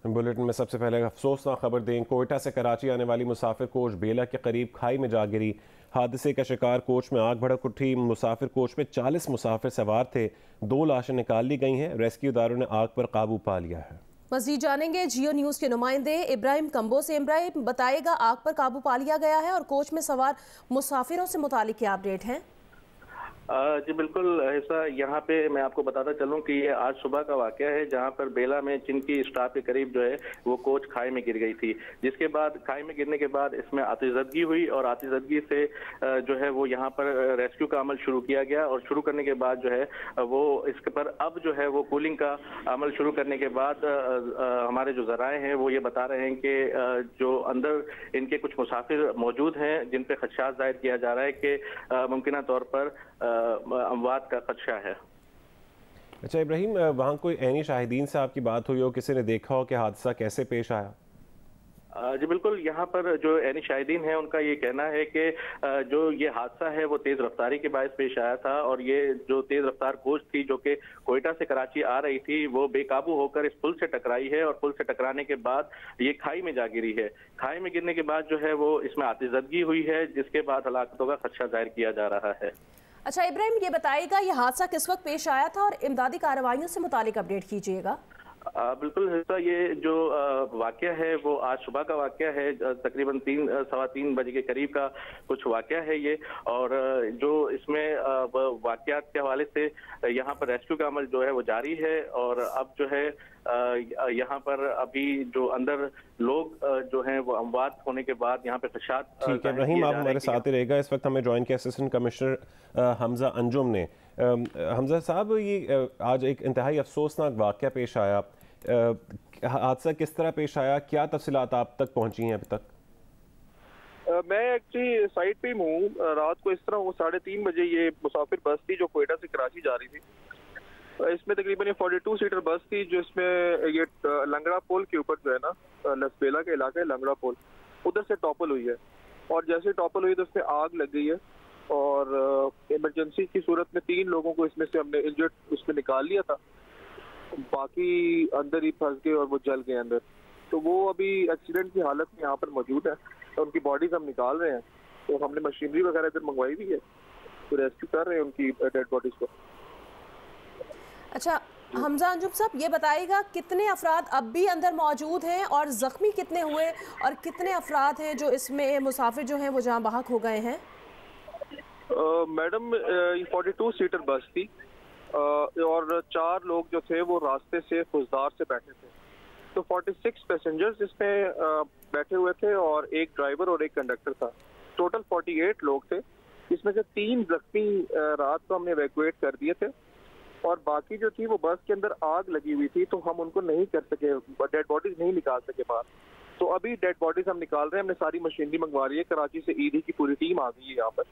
Bulletin में सबसे पहले अफसोसनाक खबर दें। कोयटा से कराची आने वाली मुसाफिर कोच बेला के करीब खाई में जा गिरी। हादसे का शिकार कोच में आग भड़क उठी। मुसाफिर कोच में 40 मुसाफिर सवार थे। 2 लाशें निकाल ली गई हैं। रेस्क्यू इदारों ने आग पर काबू पा लिया है। मज़ीद जानेंगे जियो न्यूज़ के नुमाइंदे इब्राहिम कंबो से। इब्राहिम बताएगा, आग पर काबू पा लिया गया है और कोच में सवार मुसाफिरों से मुतालिक क्या अपडेट हैं? जी बिल्कुल ऐसा, यहाँ पे मैं आपको बताता चलूँ कि ये आज सुबह का वाकया है, जहाँ पर बेला में चिनकी स्टाफ के करीब जो है वो कोच खाई में गिर गई थी। जिसके बाद खाई में गिरने के बाद इसमें आतिशदगी हुई और आतिशदगी से जो है वो यहाँ पर रेस्क्यू का अमल शुरू किया गया और शुरू करने के बाद जो है वो इसके पर अब जो है वो कूलिंग का अमल शुरू करने के बाद हमारे जो जराए हैं वो ये बता रहे हैं कि जो अंदर इनके कुछ मुसाफिर मौजूद हैं जिन पे खदशात जाहिर किया जा रहा है कि मुमकिन तौर पर अमवात का खदशा है। अच्छा इब्राहिम, वहाँ कोई ऐनी शाहिदीन से आपकी बात हुई हो, किसी ने देखा हो कि हादसा कैसे पेश आया? जी बिल्कुल, यहाँ पर जो ऐनी शाहिदीन है उनका ये कहना है कि जो ये हादसा है वो तेज रफ्तारी के बायस पेश आया था और ये जो तेज रफ्तार कोच थी जो कि कोयटा से कराची आ रही थी वो बेकाबू होकर इस पुल से टकराई है और पुल से टकराने के बाद ये खाई में जा गिरी है। खाई में गिरने के बाद जो है वो इसमें आतिशदगी हुई है, जिसके बाद हलाकतों का खदशा जाहिर किया जा रहा है। अच्छा इब्राहिम, ये बताइएगा ये हादसा किस वक्त पेश आया था और इमदादी कार्रवाइयों से मुतालिक अपडेट कीजिएगा। बिल्कुल हिस्सा, ये जो वाकया है वो आज सुबह का वाकया है, तकरीबन 3-3:15 बजे के करीब का कुछ वाकया है ये। और जो इसमें वाकयात के हवाले से यहाँ पर रेस्क्यू का अमल जो है वो जारी है और अब जो है यहाँ पर अभी जो अंदर लोग जो हैं वो अमवात होने के बाद यहाँ पे खदशात। ठीक है इब्राहिम, आप हमारे साथ ही रहेगा। इस वक्त हमें ज्वाइन किया असिस्टेंट कमिश्नर हमजा अंजुम ने। हमजा साहब, ये आज एक इंतहाई अफसोसनाक वाकया पेश आया। हादसा किस तरह पेश आया, क्या तफसीलात आप तक पहुंची हैं अभी तक? मैं एक्चुअली साइड पे हूँ। रात को इस तरह वो 3:30 बजे ये मुसाफिर बस थी जो कोयटा से कराची जा रही थी। इसमें तकरीबन ये 42 सीटर बस थी जो इसमें ये लंगड़ा पुल के ऊपर जो है ना, लसबेला के इलाके लंगड़ा पुल, उधर से टॉपल हुई है और जैसे टॉपल हुई तो उसमें आग लग गई है और इमरजेंसी की सूरत में 3 लोगों को इसमें से हमने इंजर्ड उसमें निकाल लिया था, बाकी अंदर ही फंस गए और वो जल गए अंदर। तो वो अभी एक्सीडेंट की हालत में यहाँ पर मौजूद है तो उनकी बॉडीज हम निकाल रहे हैं। तो हमने मशीनरी वगैरह इधर मंगवाई भी है तो रेस्क्यू कर रहे हैं उनकी डेड बॉडीज को। अच्छा हमजा अंजुम साहब, ये बताइएगा कितने अफराद अब भी अंदर मौजूद हैं और ज़ख्मी कितने हुए और कितने अफराद हैं जो इसमें मुसाफिर जो हैं वो जहाँ बहक हो गए हैं? मैडम, ये 42 सीटर बस थी और 4 लोग जो थे वो रास्ते से फुजदार से बैठे थे। तो 46 पैसेंजर्स इसमें बैठे हुए थे और एक ड्राइवर और एक कंडक्टर था। टोटल 48 लोग थे, इसमें से 3 जख्मी रात को हमने इवैक्यूएट कर दिए थे और बाकी जो थी वो बस के अंदर आग लगी हुई थी तो हम उनको नहीं कर सके, डेड बॉडीज नहीं निकाल सके बाहर। तो अभी डेड बॉडीज हम निकाल रहे हैं, हमने सारी मशीनरी मंगवा रही है, कराची से ईडी की पूरी टीम आ गई है यहाँ पर।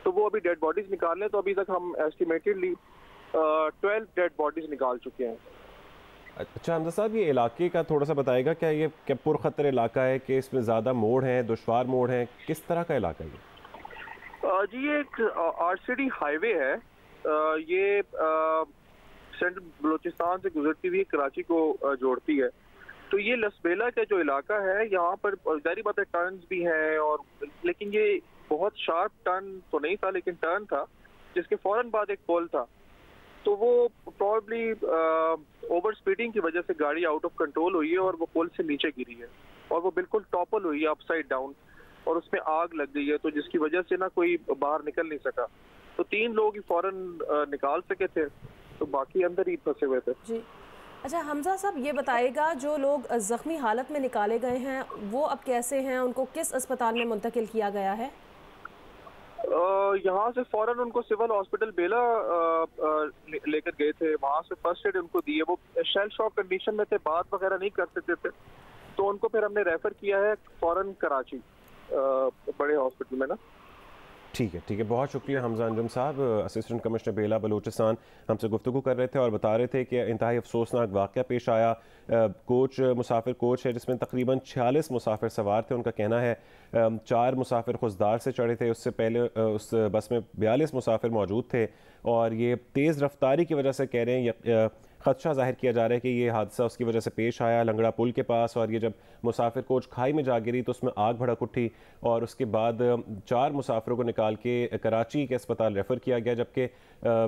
तो वो अभी डेड बॉडीज निकाल लें तो अभी तक हम एस्टिमेटेडली 12 डेड बॉडीज निकाल चुके हैं। अच्छा हमजा साहब, ये इलाके का थोड़ा सा बताएगा, क्या ये पुरखतर इलाका है कि इसमें ज़्यादा मोड़ हैं, दुश्वार मोड़ हैं, किस तरह का इलाका है ये? जी ये एक आरसीडी हाईवे है। ये सेंट्रल बलूचिस्तान से गुजरती हुई कराची को जोड़ती है। तो ये लसबेला का जो इलाका है यहाँ पर जारी बात है टर्न्स भी हैं और लेकिन ये बहुत शार्प टर्न तो नहीं था, लेकिन टर्न था जिसके फौरन बाद एक पुल था। तो वो प्रॉब्ली ओवर स्पीडिंग की वजह से गाड़ी आउट ऑफ कंट्रोल हुई है और वो पुल से नीचे गिरी है और वो बिल्कुल टॉपल हुई है अपसाइड डाउन और उसमें आग लग गई है तो जिसकी वजह से ना कोई बाहर निकल नहीं सका। तो 3 लोग ही फौरन निकाल सके थे तो बाकी अंदर ही फंसे हुए थे। जी अच्छा हमजा साहब, ये बताएगा जो लोग जख्मी हालत में निकाले गए हैं वो अब कैसे हैं, उनको किस अस्पताल में मुंतकिल किया गया है? यहाँ से फौरन उनको सिविल हॉस्पिटल बेला लेकर गए थे, वहाँ से फर्स्ट एड उनको दिए। वो शेल शॉक कंडीशन में थे, बात वगैरह नहीं कर सकते थे तो उनको फिर हमने रेफर किया है फौरन कराची बड़े हॉस्पिटल में ना। ठीक है बहुत शुक्रिया हमजा अंजुम साहब। असिस्टेंट कमिश्नर बेला बलूचिस्तान हमसे गुफ्तगू कर रहे थे और बता रहे थे कि इंतहाई अफसोसनाक वाक़या पेश आया। मुसाफिर कोच है जिसमें तकरीबन 46 मुसाफिर सवार थे। उनका कहना है 4 मुसाफिर खुजदार से चढ़े थे, उससे पहले उस बस में 42 मुसाफिर मौजूद थे और ये तेज़ रफ्तारी की वजह से कह रहे हैं खदशा जाहिर किया जा रहा है कि ये हादसा उसकी वजह से पेश आया लंगड़ा पुल के पास, और ये जब मुसाफिर कोच खाई में जा गिरी तो उसमें आग भड़क उठी और उसके बाद 4 मुसाफिरों को निकाल के कराची के अस्पताल रेफ़र किया गया, जबकि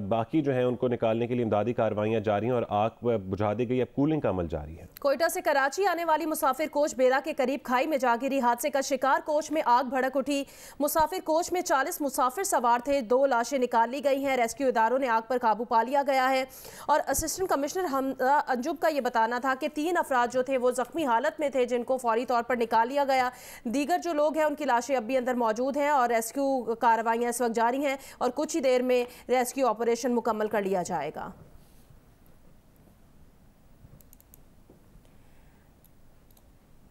बाकी जो है उनको निकालने के लिए इमदादी कार्रवाइयाँ जारी हैं और आग बुझा दी गई। अब कूलिंग का अमल जारी है। कोयटा से कराची आने वाली मुसाफिर कोच बेला के करीब खाई में जा गिरी। हादसे का शिकार कोच में आग भड़क उठी। मुसाफिर कोच में 40 मुसाफिर सवार थे। 2 लाशें निकाल ली गई हैं। रेस्क्यू इदारों ने आग पर काबू पा लिया गया है। और असिस्टेंट कमिश्नर हमजा अंजुम का ये बताना था कि 3 अफराद जो थे वो जख्मी हालत में थे, जिनको फौरी तौर पर निकाल लिया गया। दीगर जो लोग हैं उनकी लाशें अब भी अंदर मौजूद हैं और रेस्क्यू कार्रवाइयाँ इस वक्त जारी हैं और कुछ ही देर में रेस्क्यू ऑपरेशन मुकम्मल कर लिया जाएगा।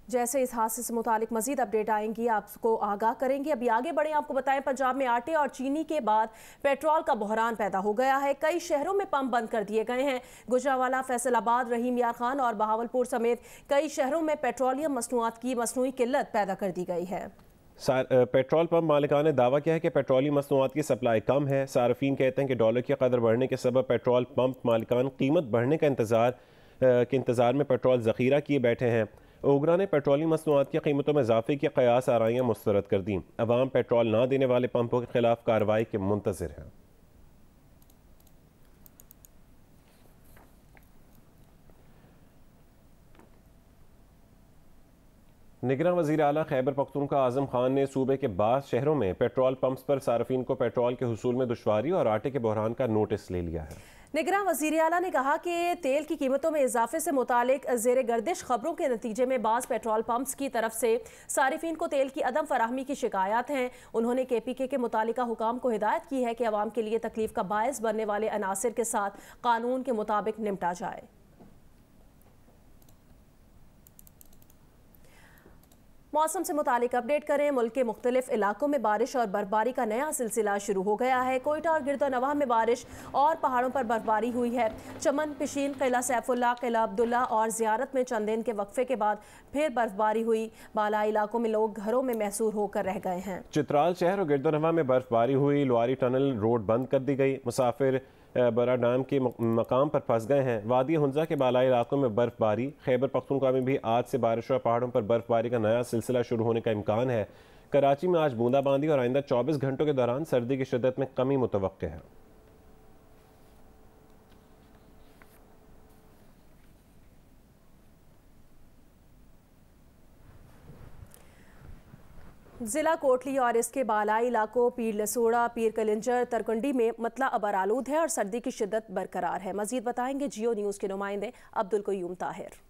जैसे इस हादसे से मुतालिक मजीद अपडेट आएंगी आपको आगाह करेंगे। अभी आगे बढ़े, आपको बताएं पंजाब में आटे और चीनी के बाद पेट्रोल का बहरान पैदा हो गया है। कई शहरों में पंप बंद कर दिए गए हैं। गुजरांवाला, फैसलाबाद, रहीम यार खान और बहावलपुर समेत कई शहरों में पेट्रोलियम मसनूआत की मसनूई किल्लत पैदा कर दी गई है। पेट्रोल पंप मालिकान ने दावा किया है कि पेट्रोलियम मसनूआत की सप्लाई कम है। सार्फिन कहते हैं कि डॉलर की कदर बढ़ने के सबब पेट्रोल पंप मालिकान कीमत बढ़ने का इंतज़ार में पेट्रोल ज़ख़ीरा किए बैठे हैं। ओगरा ने पेट्रोलियम मसनूआत की कीमतों में इजाफे की क़यास आराइयाँ मुस्तरद कर दी। अवाम पेट्रोल ना देने वाले पंपों के खिलाफ कार्रवाई के मुंतज़िर हैं। निगरान वज़ीर आला खैबर पख्तूनख्वा आज़म खान ने सूबे के बाद शहरों में पेट्रोल पंप्स पर सार्फिन को पेट्रोल के हुसूल में दुश्वारी और आटे के बहरान का नोटिस ले लिया है। निगरान वज़ीर आला ने कहा कि तेल की कीमतों में इजाफे से मुतालिक ज़ेर गर्दिश खबरों के नतीजे में बाज़ पेट्रोल पंप्स की तरफ से सारिफिन को तेल की अदम फराहमी की शिकायत हैं। उन्होंने KPK के मुतालिका हुकाम को हिदायत की है कि अवाम के लिए तकलीफ का बायस बनने वाले अनासिर के साथ कानून के मुताबिक निपटा जाए। मौसम से मुतालिक अपडेट करें। मुल्क के मुख्तलिफ इलाकों में बारिश और बर्फबारी का नया सिलसिला शुरू हो गया है। कोयटा और गिरदोनवाह में बारिश और पहाड़ों पर बर्फबारी हुई है। चमन, पिशीन, किला सैफुल्ला, किला अब्दुल्ला और ज़ियारत में चंद दिन के वक्फे के बाद फिर बर्फबारी हुई। बालाई इलाकों में लोग घरों में महसूर होकर रह गए हैं। चित्राल शहर और गिरदोनवाह में बर्फबारी हुई। लुआरी टनल रोड बंद कर दी गई। मुसाफिर बरा डाम के मकाम पर फंस गए हैं। वादी हुंजा के बालाई इलाकों में बर्फबारी। खैबर पख्तूनख्वा में भी आज से बारिश और पहाड़ों पर बर्फबारी का नया सिलसिला शुरू होने का इम्कान है। कराची में आज बूंदाबांदी और आइंदा 24 घंटों के दौरान सर्दी की शिद्दत में कमी मुतवक्के है। जिला कोटली और इसके बालाई इलाकों पीर लसोड़ा, पीर कलिंजर, तरकुंडी में मतला अबर आलूद है और सर्दी की शिद्दत बरकरार है। मजीद बताएंगे जियो न्यूज़ के नुमाइंदे अब्दुल क़य्यूम ताहिर।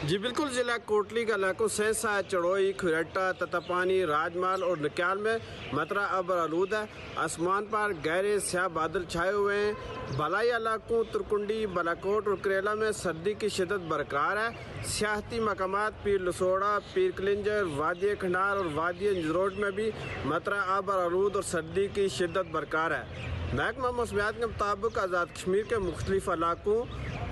जी बिल्कुल, ज़िला कोटली का इलाकों सहसा, चढ़ोई, खुरट्टा, ततापानी, राजमाल और नक्याल में मतरा अबर आलूद है। आसमान पर गहरे स्याह बादल छाए हुए हैं। बलाई इलाकों तुरकुंडी, बालाकोट और करेला में सर्दी की शिद्दत बरकरार है। सियाहती मकामात पीर लसोड़ा, पीर कलिंजर, वादी खंडार और वादी रोड में भी मतरा अबर आलूद और सर्दी की शिद्दत बरकरार है। महकमा मौसमियात के मुताबिक आज़ाद कश्मीर के मुख्तलिफ इलाकों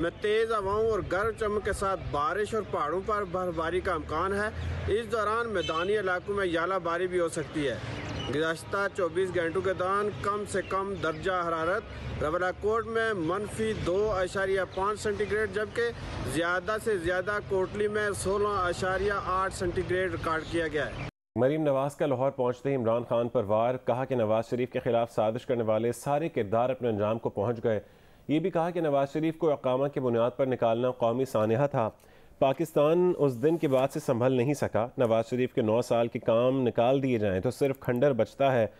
में तेज़ हवाओं और गर्म चमक के साथ बारिश और पहाड़ों पर बर्फबारी का इम्कान है। इस दौरान मैदानी इलाकों में यालाबारी भी हो सकती है। गुज़श्ता 24 घंटों के दौरान कम से कम दर्जा हरारत रवलाकोट में -2.5 सेंटीग्रेड, जबकि ज़्यादा से ज़्यादा कोटली में 16.8 सेंटीग्रेड रिकॉर्ड किया गया है। मरीम नवाज का लाहौर पहुंचते ही इमरान खान पर वार। कहा कि नवाज शरीफ के खिलाफ साजिश करने वाले सारे किरदार अपने अंजाम को पहुंच गए। ये भी कहा कि नवाज शरीफ को अकामा की बुनियाद पर निकालना कौमी सानिहा था। पाकिस्तान उस दिन के बाद से संभल नहीं सका। नवाज शरीफ के 9 साल के काम निकाल दिए जाएं तो सिर्फ खंडर बचता है।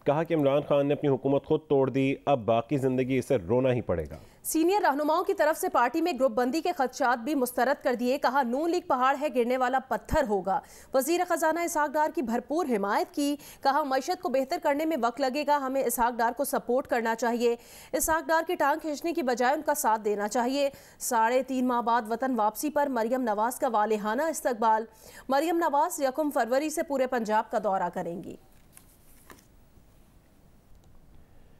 कहा कि इमरान खान ने अपनी हुकूमत खुद तोड़ दी, अब बाकी जिंदगी इसे रोना ही पड़ेगा। सीनियर रहनुमाओं की तरफ से पार्टी में ग्रुप बंदी के खदशात भी मुस्तरद कर दिए। कहा नून लीग पहाड़ है, गिरने वाला पत्थर होगा। वजीर खजाना इसहाक डार की भरपूर हिमायत की। कहा मईशत को बेहतर करने में वक्त लगेगा, हमें इसहाक डार को सपोर्ट करना चाहिए। इसहाक डार की टांग खींचने की बजाय उनका साथ देना चाहिए। 3.5 माह बाद वतन वापसी पर मरियम नवाज का वालेहाना इस्तकबाल। मरियम नवाज 1 फरवरी से पूरे पंजाब का दौरा करेंगी।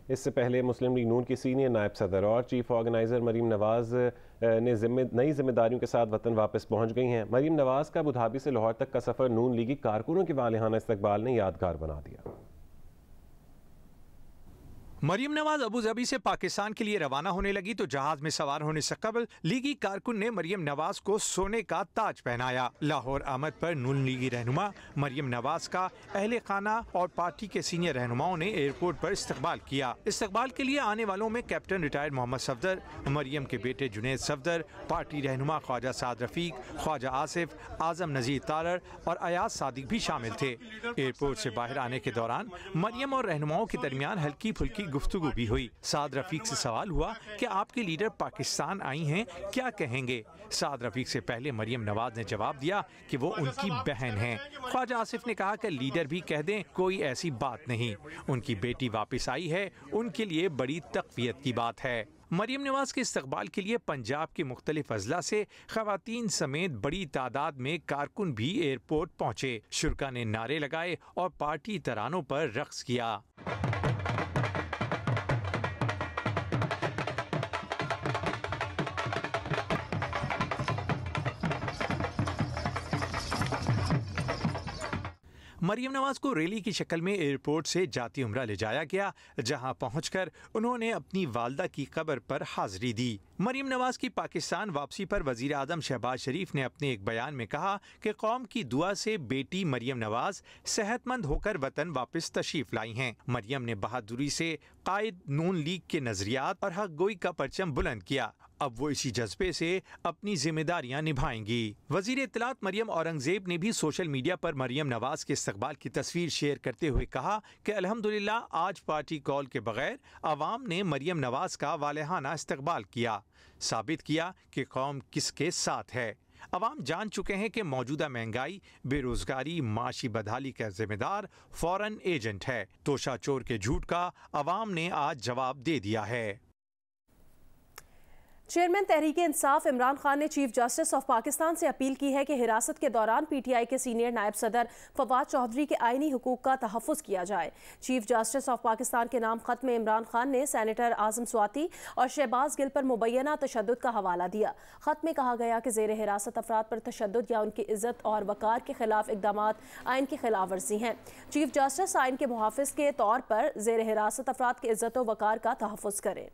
इससे पहले मुस्लिम लीग नून की सीनियर नायब सदर और चीफ ऑर्गेनाइज़र मरीम नवाज ने नई जिम्मेदारियों के साथ वतन वापस पहुंच गई हैं। मरीम नवाज का अबुधाबी से लाहौर तक का सफ़र नून लीगी कारकुनों के वालेहाना इस्तकबाल ने यादगार बना दिया। मरियम नवाज अबू धाबी से पाकिस्तान के लिए रवाना होने लगी तो जहाज में सवार होने से कबल लीगी कारकुन ने मरियम नवाज को सोने का ताज पहनाया। लाहौर आमद पर नून लीगी रहनुमा मरियम नवाज का अहले खाना और पार्टी के सीनियर रहनुमाओं ने एयरपोर्ट पर इस्तकबाल किया। इस्तकबाल के लिए आने वालों में कैप्टन रिटायर्ड मोहम्मद सफदर, मरियम के बेटे जुनेद सफदर, पार्टी रहनुमा ख्वाजा साद रफीक, ख्वाजा आसिफ, आजम नजीर तारर और अयाज सादिक भी शामिल थे। एयरपोर्ट से बाहर आने के दौरान मरियम और रहनुमाओं के दरमियान हल्की फुल्की गुफ्तगू भी हुई। साद रफीक से सवाल हुआ कि आपके लीडर पाकिस्तान आई हैं, क्या कहेंगे? साद रफीक से पहले मरियम नवाज ने जवाब दिया कि वो उनकी बहन हैं। ख्वाजा आसिफ ने कहा कि लीडर भी कह दें, कोई ऐसी बात नहीं। उनकी बेटी वापस आई है, उनके लिए बड़ी तकवीयत की बात है। मरियम नवाज के इस्तकबाल के लिए पंजाब के मुख्तलिफ अजला से खवातीन समेत बड़ी तादाद में कारकुन भी एयरपोर्ट पहुँचे। शुरका ने नारे लगाए और पार्टी तरानों पर रक्स किया। मरियम नवाज को रैली की शक्ल में एयरपोर्ट से जाती उम्रा ले जाया गया, जहां पहुंचकर उन्होंने अपनी वालदा की कब्र पर हाजिरी दी। मरियम नवाज की पाकिस्तान वापसी पर वजीर आजम शहबाज शरीफ ने अपने एक बयान में कहा कि कौम की दुआ से बेटी मरियम नवाज सेहतमंद होकर वतन वापस तशरीफ लाई हैं। मरियम ने बहादुरी से कायद नून लीग के नजरियात और हक गोई का परचम बुलंद किया। अब वो इसी जज्बे से अपनी जिम्मेदारियां निभाएंगी। वजीर इत्तलात मरियम औरंगजेब ने भी सोशल मीडिया पर मरियम नवाज के इस्तकबाल की तस्वीर शेयर करते हुए कहा कि अल्हम्दुलिल्लाह आज पार्टी कॉल के बगैर आवाम ने मरियम नवाज का वालेहाना इस्तकबाल किया, साबित किया कि कौम किसके साथ है। अवाम जान चुके हैं कि मौजूदा महंगाई, बेरोजगारी, माशी बदहाली का जिम्मेदार फॉरेन एजेंट है। तोशा चोर के झूठ का अवाम ने आज जवाब दे दिया है। चेयरमैन तहरीक इंसाफ इमरान खान ने चीफ जस्टिस ऑफ पाकिस्तान से अपील की है कि हिरासत के दौरान पीटीआई के सीनियर नायब सदर फवाद चौधरी के आईनी हुकूक का तहफ़्फ़ुज़ किया जाए। चीफ जस्टिस ऑफ पाकिस्तान के नाम ख़त में इमरान खान ने सैनेटर आज़म स्वाति और शहबाज गिल पर मुबैना तशद्दुद का हवाला दिया। ख़त में कहा गया कि ज़ेर हिरासत अफराद पर तशद्दुद या उनकी इज़्ज़त और वक़ार के खिलाफ इक़दामात आइन की खिलाफ वर्जी हैं। चीफ जस्टिस आइन के मुहाफ़िज़ के तौर पर ज़ेर हिरासत अफराद की इज़्ज़त व वक़ार का तहफ़्फ़ुज़ करें।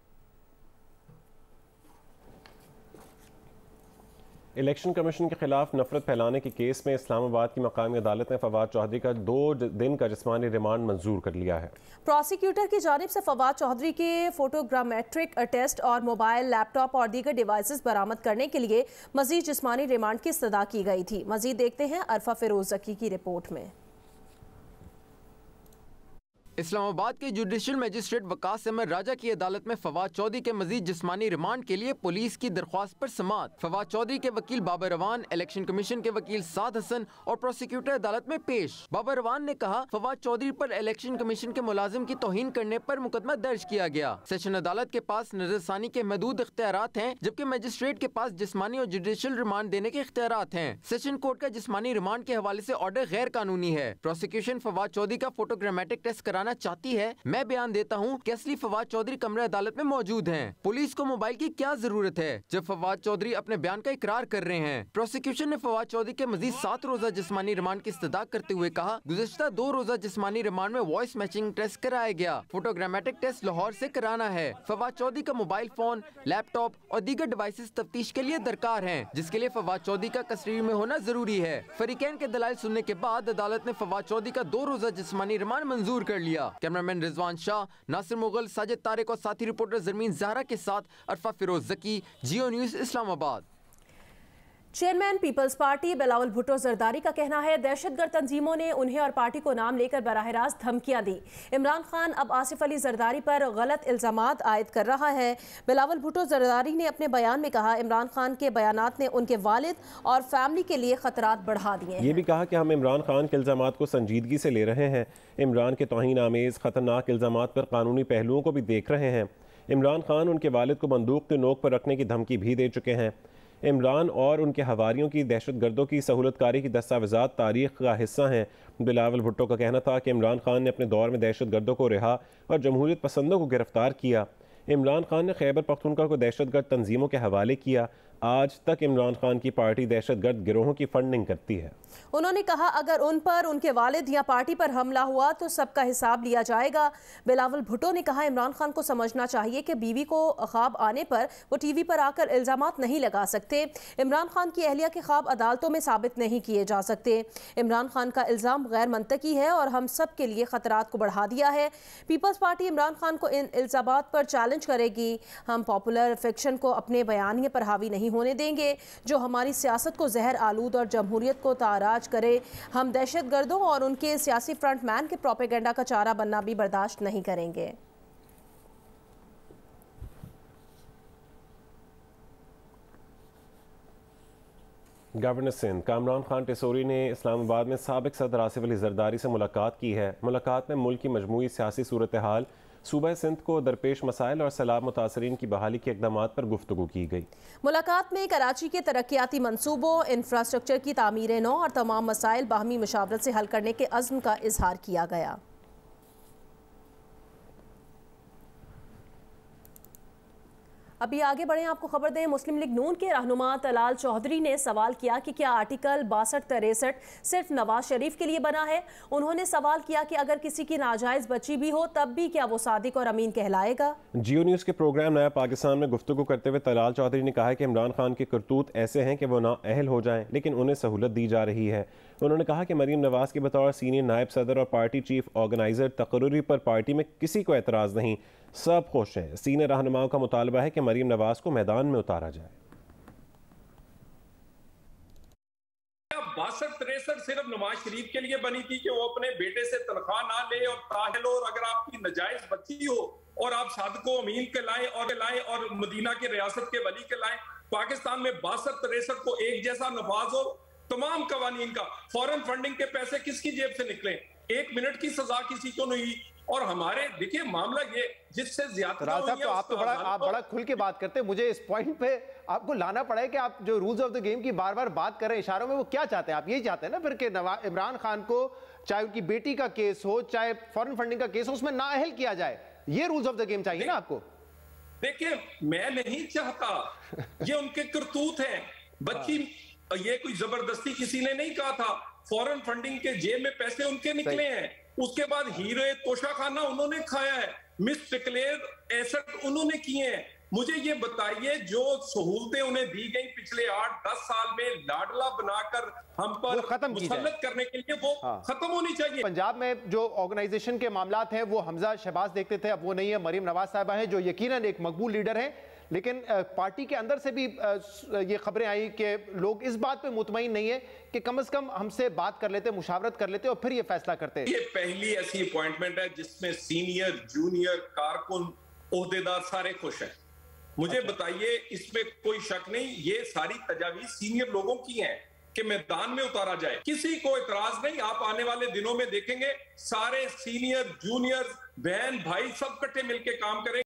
इलेक्शन कमीशन के खिलाफ नफरत फैलाने के केस में इस्लामाबाद की मकामी अदालत ने फवाद चौधरी का 2 दिन का जिस्मानी रिमांड मंजूर कर लिया है। प्रोसिक्यूटर की जानिब से फवाद चौधरी के फोटोग्रामेट्रिक टेस्ट और मोबाइल, लैपटॉप और दीगर डिवाइसेस बरामद करने के लिए मजीद जिस्मानी रिमांड की इस्तदा की गई थी। मजीद देखते हैं अरफा फिरोज जकी की रिपोर्ट में। इस्लामाबाद के जुडिशल मजिस्ट्रेट वकास अहमद राजा की अदालत में फवाद चौधरी के मजीद जिस्मानी रिमांड के लिए पुलिस की दरख्वास्त पर समाअत। फवाद चौधरी के वकील बाबर रवान, इलेक्शन कमीशन के वकील साद हसन और प्रोसिक्यूटर अदालत में पेश। बाबर रवान ने कहा फवाद चौधरी पर इलेक्शन कमीशन के मुलाजिम की तौहीन करने पर मुकदमा दर्ज किया गया। सेशन अदालत के पास नजरसानी के महदूद इख्तियारात हैं, जबकि मजिस्ट्रेट के पास जिस्मानी और जुडिशल रिमांड देने के इख्तियारात हैं। सेशन कोर्ट का जिस्मानी रिमांड के हवाले से ऑर्डर गैर कानूनी है। प्रोसिक्यूशन फवाद चौधरी का फोटोग्रामेटिक टेस्ट कराना चाहती है। मैं बयान देता हूं कि असली फवाद चौधरी कमरे अदालत में मौजूद हैं। पुलिस को मोबाइल की क्या जरूरत है जब फवाद चौधरी अपने बयान का इकरार कर रहे हैं। प्रोसिक्यूशन ने फवाद चौधरी के मजीद 7 रोजा जिस्मानी रिमांड की इस्तदा करते हुए कहा गुज़श्ता 2 रोजा जिस्मानी रिमांड में वॉइस मैचिंग टेस्ट कराया गया। फोटोग्रामेटिक टेस्ट लाहौर से कराना है। फवाद चौधरी का मोबाइल फोन, लैपटॉप और दीगर डिवाइसेस तफ्तीश के लिए दरकार हैं, जिसके लिए फवाद चौधरी का कस्टडी में होना जरूरी है। फरीकैन के दलाइल सुनने के बाद अदालत ने फवाद चौधरी का 2 रोजा जिस्मानी रिमांड मंजूर कर लिया। कैमरामैन रिजवान शाह, नासिर मुगल, साजिद तारिक और साथी रिपोर्टर जरमीन ज़हरा के साथ Arfa Firoz Zaki, Geo News Islamabad. Chairman Peoples Party Bilawal Bhutto Zardari का कहना है दहशतगर्द तंजीमों ने उन्हें और पार्टी को नाम लेकर बराह रास्त धमकियां दी। इमरान खान अब आसिफ अली जरदारी पर गलत इल्जामात आयद कर रहा है। बिलावल भुट्टो जरदारी ने अपने बयान में कहा इमरान खान के बयानात ने उनके वालिद और फैमिली के लिए खतरात बढ़ा दिए हैं। ये भी कहा कि हम इमरान खान के इल्जामात को संजीदगी से ले रहे हैं। इमरान के तौहीन आमेज खतरनाक इल्जामात पर कानूनी पहलुओं को भी देख रहे हैं। इमरान खान उनके वालिद को बंदूक के नोक पर रखने की धमकी भी दे चुके हैं। इमरान और उनके हवारियों की दहशतगर्दों की सहूलतकारी की दस्तावेज़ात तारीख का हिस्सा हैं। बिलावल भुट्टो का कहना था कि इमरान खान ने अपने दौर में दहशतगर्दों को रिहा और जमहूरियत पसंदों को गिरफ्तार किया। इमरान खान ने खैबर पख्तूनख्वा को दहशतगर्द तंजीमों के हवाले किया। आज तक इमरान खान की पार्टी दहशतगर्द गिरोहों की फंडिंग करती है। उन्होंने कहा अगर उन पर, उनके वालिद या पार्टी पर हमला हुआ तो सबका हिसाब लिया जाएगा। बिलावल भुट्टो ने कहा इमरान खान को समझना चाहिए कि बीवी को ख्वाब आने पर वो टीवी पर आकर इल्जामात नहीं लगा सकते। इमरान खान की अहलिया के ख्वाब अदालतों में साबित नहीं किए जा सकते। इमरान खान का इल्ज़ाम गैर मंतकी है और हम सब के लिए खतरात को बढ़ा दिया है। पीपल्स पार्टी इमरान खान को इन इल्जामात पर चैलेंज करेगी। हम पॉपुलर फिक्शन को अपने बयानिए पर हावी नहीं होने देंगे जो हमारी सियासत को जहर आलूद और जमहूरियत को ताराज करे। हम दहशतगर्दों और उनके सियासी फ्रंटमैन के प्रोपेगेंडा का चारा बनना भी बर्दाश्त नहीं करेंगे। गवर्नर सिंध कामरान खान टिसोरी ने इस्लामाबाद में साबिक सदर आसिफ अली जरदारी से मुलाकात की है। मुलाकात में मुल्क की मजमूई सियासी सूरत हाल, सूबा सिंध को दरपेश मसाइल और सैलाब मुतासरीन की बहाली के इक़दामात पर गुफ्तगू की गई। मुलाकात में कराची के तरक्याती मनसूबों, इंफ्रास्ट्रक्चर की तामीर नौ और तमाम मसाइल बाहमी मुशावरत से हल करने के अज़्म का इजहार किया गया। अभी आगे बढ़े, आपको खबर दें, मुस्लिम लीग नून के रहनुमा तलाल चौधरी ने सवाल किया कि क्या आर्टिकल 62-63 सिर्फ नवाज शरीफ के लिए बना है। उन्होंने सवाल किया कि अगर किसी की नाजायज बच्ची भी हो तब भी क्या वो सादिक और अमीन कहलाएगा। जियो न्यूज़ के प्रोग्राम नया पाकिस्तान में गुफ्तगू करते हुए तलाल चौधरी ने कहा कि इमरान खान के करतूत ऐसे हैं कि वो नाअहल हो जाएं, लेकिन उन्हें सहूलत दी जा रही है। उन्होंने कहा कि मरीम नवाज के बतौर सीनियर नायब सदर और पार्टी चीफ ऑर्गेनाइजर तकर्रुरी पर पार्टी में किसी को एतराज़ नहीं, सब खुश हैं। सीनियर रहनुमाओं का मुतालबा है कि मरीम नवाज को मैदान में उतारा जाए। 62-63 सिर्फ नवाज शरीफ के लिए बनी थी कि वो अपने बेटे से तनख्वाह ना ले और ताहिल हो, और अगर आपकी नजायज बच्ची हो और आप सादको अमीन के लाएं और मदीना के रियासत के वली के लाएं। पाकिस्तान में 62-63 को एक जैसा नफाज हो, तमाम कवानीन का फॉरेन फंडिंग के पैसे किसकी जेब से निकले, 1 मिनट की सजा किसी को नहीं। और हमारे देखिए मामला ये जिससे ज्यादा तो आप बड़ा खुल के बात करते हैं। मुझे इस पॉइंट पे आपको लाना पड़ा है कि आप जो रूल्स ऑफ द गेम की बार बार बात कर रहे हैं इशारों में, वो क्या चाहते हैं? आप यही चाहते हैं ना फिर कि इमरान खान को चाहे उनकी बेटी का केस हो, चाहे फॉरेन फंडिंग का केस हो, उसमें नाअहल किया जाए। ये रूल्स ऑफ द गेम चाहिए ना आपको। देखिए मैं नहीं चाहता, ये उनके करतूत हैं। बच्ची ये कोई जबरदस्ती किसी ने नहीं कहा था। फॉरेन फंडिंग के जेब में पैसे उनके निकले हैं। उसके बाद हीरो तोशा खाना उन्होंने खाया है, मिस डिक्लेयर एसेट उन्होंने किए हैं। मुझे ये बताइए जो सहूलतें उन्हें दी गई पिछले 8-10 साल में लाडला बनाकर हम पर मुसल्लत करने के लिए, वो खत्म होनी चाहिए। पंजाब में जो ऑर्गेनाइजेशन के मामलात हैं वो हमजा शहबाज देखते थे, अब वो नहीं है। मरीम नवाज साहिबा हैं जो यकीनन एक मकबूल लीडर हैं, लेकिन पार्टी के अंदर से भी ये खबरें आई कि लोग इस बात पे मुतमईन नहीं है कि कम से कम हमसे बात कर लेते, मुशावरत कर लेते और फिर ये फैसला करते। ये पहली ऐसी अपॉइंटमेंट है जिसमें सीनियर, जूनियर, कारकुन, ओहदेदार सारे खुश हैं। मुझे बताइए इसमें कोई शक नहीं, ये सारी तजावीज सीनियर लोगों की हैं कि मैदान में उतारा जाए। किसी को इतराज नहीं। आप आने वाले दिनों में देखेंगे सारे सीनियर, जूनियर, बहन भाई सब इकट्ठे मिलकर काम करेंगे।